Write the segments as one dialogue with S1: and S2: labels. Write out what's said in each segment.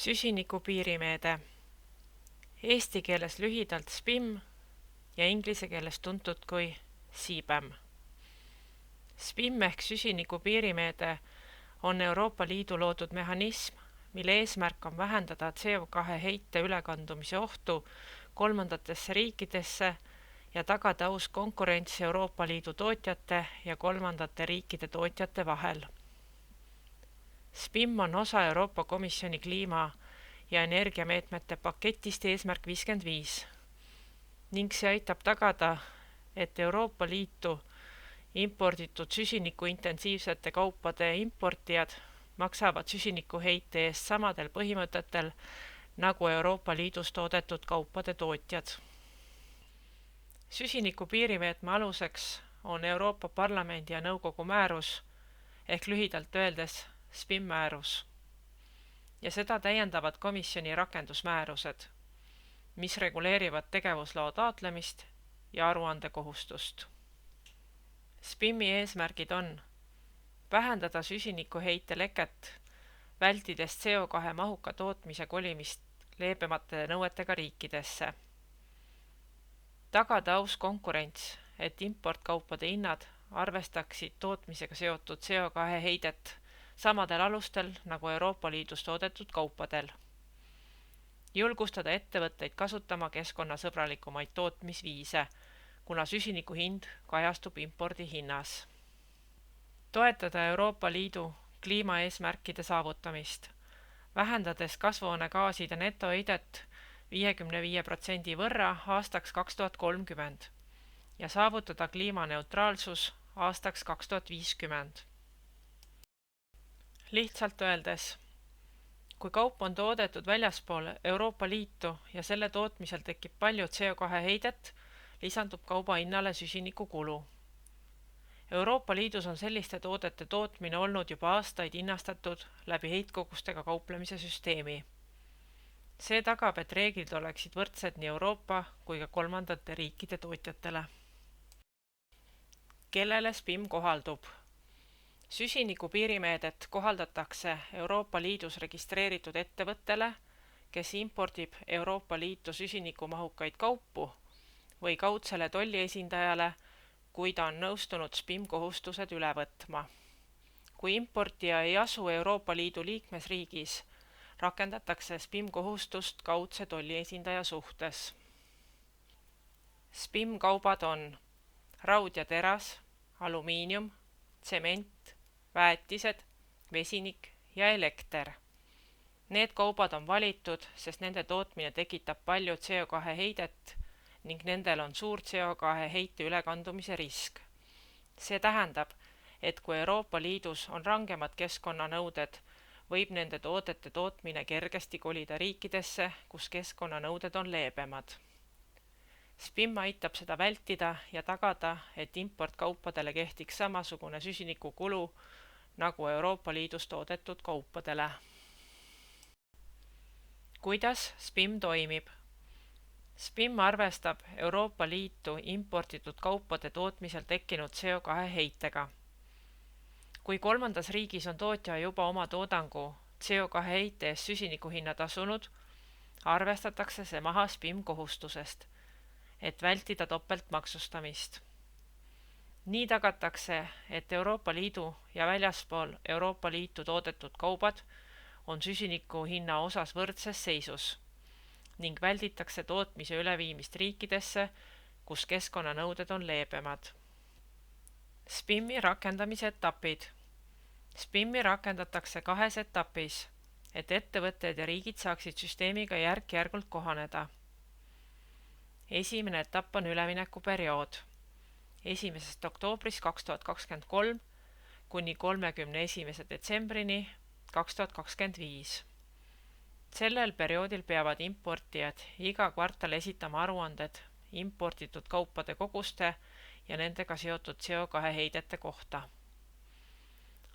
S1: Süsinikupiirimeede, eesti keeles lühidalt SPIM ja inglise keeles tuntud kui CBAM. SPIM ehk süsinikupiirimeede on Euroopa Liidu loodud mehhanism, mille eesmärk on vähendada CO2 heite ülekandumise ohtu kolmandatesse riikidesse ja tagada aus konkurents Euroopa Liidu tootjate ja kolmandate riikide tootjate vahel. SPIM on osa Euroopa Komisjoni kliima- ja energiameetmete paketist Eesmärk 55 ning see aitab tagada, et Euroopa Liitu imporditud süsinikuintensiivsete kaupade importijad maksavad süsinikuheite eest samadel põhimõtetel nagu Euroopa Liidus toodetud kaupade tootjad. Süsinikupiirimeetme aluseks on Euroopa Parlamendi ja Nõukogu määrus ehk lühidalt öeldes SPIM määrus ja seda täiendavad komisjoni rakendusmäärused, mis reguleerivad tegevusloo taotlemist ja aruandekohustust. SPIM-i eesmärgid on vähendada süsinikuheite leket, vältides CO2 mahuka tootmise kolimist leebemate nõuetega riikidesse, tagada aus konkurents, et importkaupade hinnad arvestaksid tootmisega seotud CO2 heidet samadel alustel nagu Euroopa Liidus toodetud kaupadel, julgustada ettevõtteid kasutama keskkonnasõbralikumaid tootmisviise, kuna süsiniku hind kajastub impordi hinnas. Toetada Euroopa Liidu kliimaeesmärkide saavutamist, vähendades kasvuhoonegaaside netoheidet 55% võrra aastaks 2030 ja saavutada kliimaneutraalsus aastaks 2050. Lihtsalt öeldes, kui kaup on toodetud väljaspool Euroopa Liitu ja selle tootmisel tekib palju CO2 heidet, lisandub kauba hinnale süsinikukulu. Euroopa Liidus on selliste toodete tootmine olnud juba aastaid hinnastatud läbi heitkogustega kauplemise süsteemi. See tagab, et reeglid oleksid võrdsed nii Euroopa kui ka kolmandate riikide tootjatele. Kellele SPIM kohaldub? Süsinikupiirimeedet kohaldatakse Euroopa Liidus registreeritud ettevõttele, kes impordib Euroopa Liitu süsinikumahukaid kaupu või kaudsele tolliesindajale, kui ta on nõustunud SPIM kohustused üle võtma. Kui importija ei asu Euroopa Liidu liikmesriigis, rakendatakse SPIM kohustust kaudse tolliesindaja suhtes. SPIM kaubad on raud ja teras, alumiinium, tsement, väetised, vesinik ja elekter. Need kaubad on valitud, sest nende tootmine tekitab palju CO2 heidet ning nendel on suur CO2 heite ülekandumise risk. See tähendab, et kui Euroopa Liidus on rangemad keskkonnanõuded, võib nende toodete tootmine kergesti kolida riikidesse, kus keskkonnanõuded on leebemad. SPIM aitab seda vältida ja tagada, et importkaupadele kehtiks samasugune süsinikukulu nagu Euroopa Liidus toodetud kaupadele. Kuidas SPIM toimib? SPIM arvestab Euroopa Liitu imporditud kaupade tootmisel tekkinud CO2 heitega. Kui kolmandas riigis on tootja juba oma toodangu CO2 heite eest süsinikuhinna tasunud, arvestatakse see maha SPIM kohustusest, et vältida topeltmaksustamist. Nii tagatakse, et Euroopa Liidu ja väljaspool Euroopa Liitu toodetud kaubad on süsiniku hinna osas võrdses seisus ning välditakse tootmise üleviimist riikidesse, kus keskkonnanõuded on leebemad. SPIM-i rakendamise etapid. SPIM-i rakendatakse 2 etapis, et ettevõtted ja riigid saaksid süsteemiga järk-järgult kohaneda. Esimene etapp on üleminekuperiood 1. oktoobrist 2023 kuni 31. detsembrini 2025. Sellel perioodil peavad importijad iga kvartal esitama aruanded imporditud kaupade koguste ja nendega seotud CO2 heidete kohta.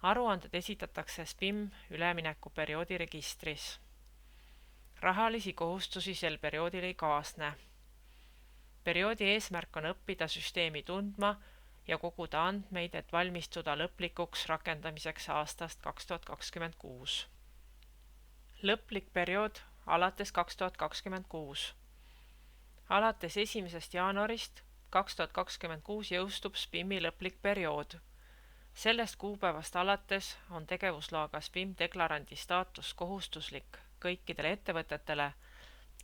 S1: Aruanded esitatakse SPIM üleminekuperioodi registris. Rahalisi kohustusi sel perioodil ei kaasne. Perioodi eesmärk on õppida süsteemi tundma ja koguda andmeid, et valmistuda lõplikuks rakendamiseks aastast 2026. Lõplik periood alates 2026. Alates 1. jaanuarist 2026 jõustub SPIM-i lõplik periood. Sellest kuupäevast alates on tegevusloaga SPIM-deklarandi staatus kohustuslik kõikidele ettevõtetele,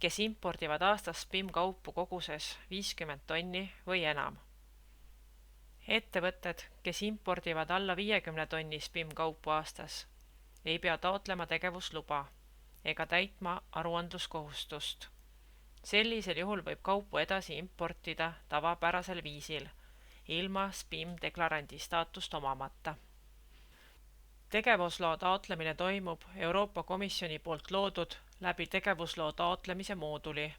S1: kes impordivad aastas SPIM-kaupu koguses 50 tonni või enam. Ettevõtted, kes impordivad alla 50 tonni SPIM-kaupu aastas, ei pea taotlema tegevusluba ega täitma aruandluskohustust. Sellisel juhul võib kaupu edasi importida tavapärasel viisil, ilma SPIM-deklarandi staatust omamata. Tegevusloo taotlemine toimub Euroopa Komisjoni poolt loodud läbi tegevusloo taotlemise mooduli.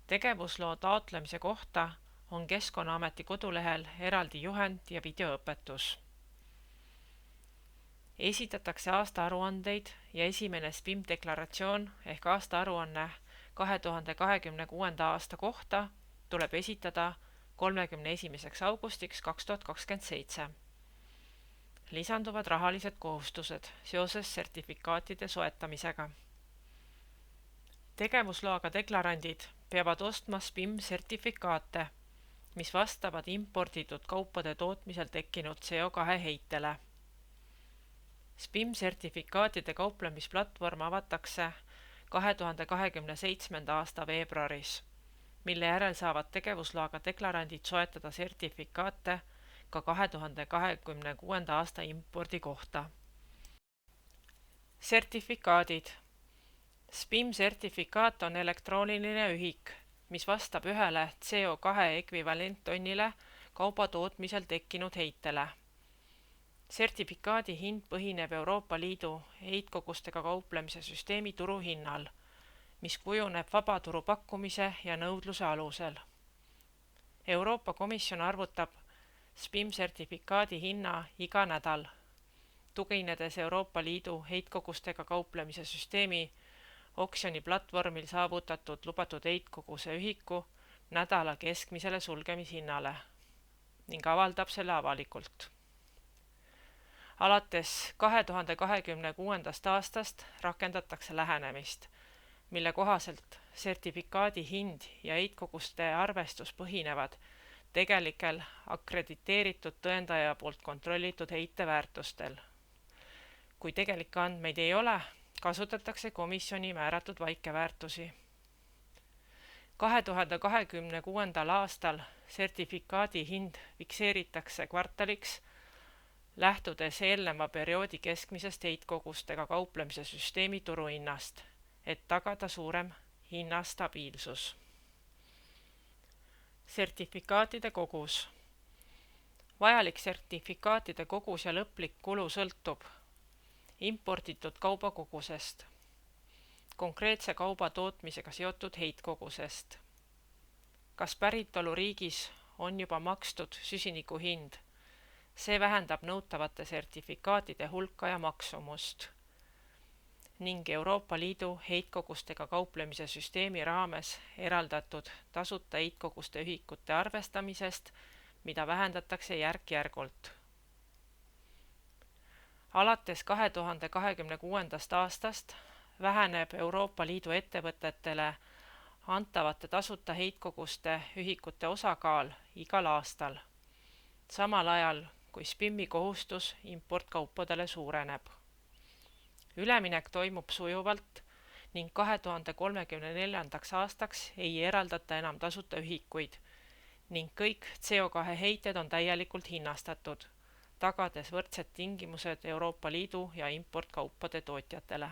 S1: Tegevusloo taotlemise kohta on Keskkonnaameti kodulehel eraldi juhend ja videoõpetus. Esitatakse aastaaruandeid ja esimene SPIM-deklaratsioon ehk aastaaruanne 2026. aasta kohta tuleb esitada 31. augustiks 2027. Lisanduvad rahalised kohustused seoses sertifikaatide soetamisega. Tegevusloaga deklarandid peavad ostma SPIM-sertifikaate, mis vastavad imporditud kaupade tootmisel tekkinud CO2 heitele. SPIM-sertifikaatide kauplemisplatvorm avatakse 2027. aasta veebruaris, mille järel saavad tegevusloaga deklarandid soetada sertifikaate ka 2026. aasta impordi kohta. Sertifikaadid. SPIM-sertifikaat on elektrooniline ühik, mis vastab ühele CO2 ekvivalenttonnile kauba tootmisel tekkinud heitele. Sertifikaadi hind põhineb Euroopa Liidu heitkogustega kauplemise süsteemi turuhinnal, mis kujuneb vabaturu pakkumise ja nõudluse alusel. Euroopa Komisjon arvutab SPIM-sertifikaadi hinna iga nädal, tuginedes Euroopa Liidu heitkogustega kauplemise süsteemi oksjoniplatvormil saavutatud lubatud heitkoguse ühiku nädala keskmisele sulgemishinnale ning avaldab selle avalikult. Alates 2026. aastast rakendatakse lähenemist, mille kohaselt sertifikaadi hind ja heitkoguste arvestus põhinevad tegelikel akrediteeritud tõendaja poolt kontrollitud heiteväärtustel. Kui tegelikke andmeid ei ole, kasutatakse komisjoni määratud vaikeväärtusi. 2026. aastal sertifikaadi hind fikseeritakse kvartaliks, lähtudes eelneva perioodi keskmisest heitkogustega kauplemise süsteemi turuhinnast, et tagada suurem hinnastabiilsus. Sertifikaatide kogus. Vajalik sertifikaatide kogus ja lõplik kulu sõltub imporditud kauba kogusest, konkreetse kauba tootmisega seotud heitkogusest, kas päritoluriigis on juba makstud süsiniku hind. See vähendab nõutavate sertifikaatide hulka ja maksumust ning Euroopa Liidu heitkogustega kauplemise süsteemi raames eraldatud tasuta heitkoguste ühikute arvestamisest, mida vähendatakse järk-järgult. Alates 2026. aastast väheneb Euroopa Liidu ettevõtetele antavate tasuta heitkoguste ühikute osakaal igal aastal, samal ajal kui SPIM-i kohustus importkaupadele suureneb. Üleminek toimub sujuvalt ning 2034. aastaks ei eraldata enam tasuta ühikuid ning kõik CO2 heited on täielikult hinnastatud, tagades võrdsed tingimused Euroopa Liidu ja importkaupade tootjatele.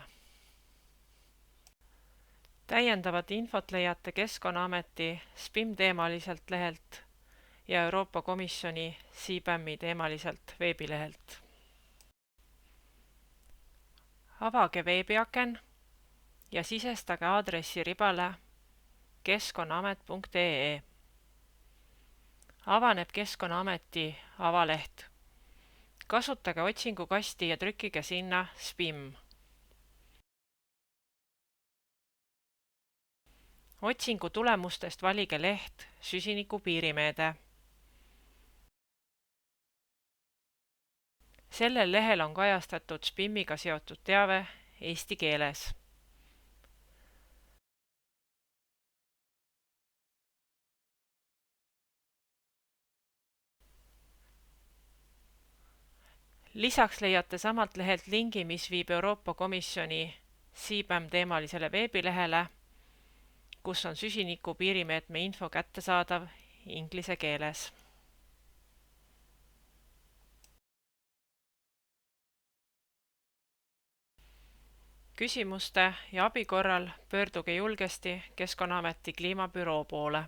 S1: Täiendavat infot leiate Keskkonnaameti SPIM-teemaliselt lehelt ja Euroopa Komisjoni CBAM-i teemaliselt veebilehelt. Avage veebiaken ja sisestage aadressi ribale keskkonnaamet.ee. Avaneb Keskkonnaameti avaleht. Kasutage otsingukasti ja trükkige sinna SPIM. Otsingu tulemustest valige leht Süsiniku piirimeede. Sellel lehel on kajastatud SPIM-iga seotud teave eesti keeles. Lisaks leiate samalt lehelt lingi, mis viib Euroopa Komisjoni CBAM teemalisele veebilehele, kus on süsiniku piirimeetme info kättesaadav inglise keeles. Küsimuste ja abi korral pöörduge julgesti Keskkonnaameti kliimabüroo poole.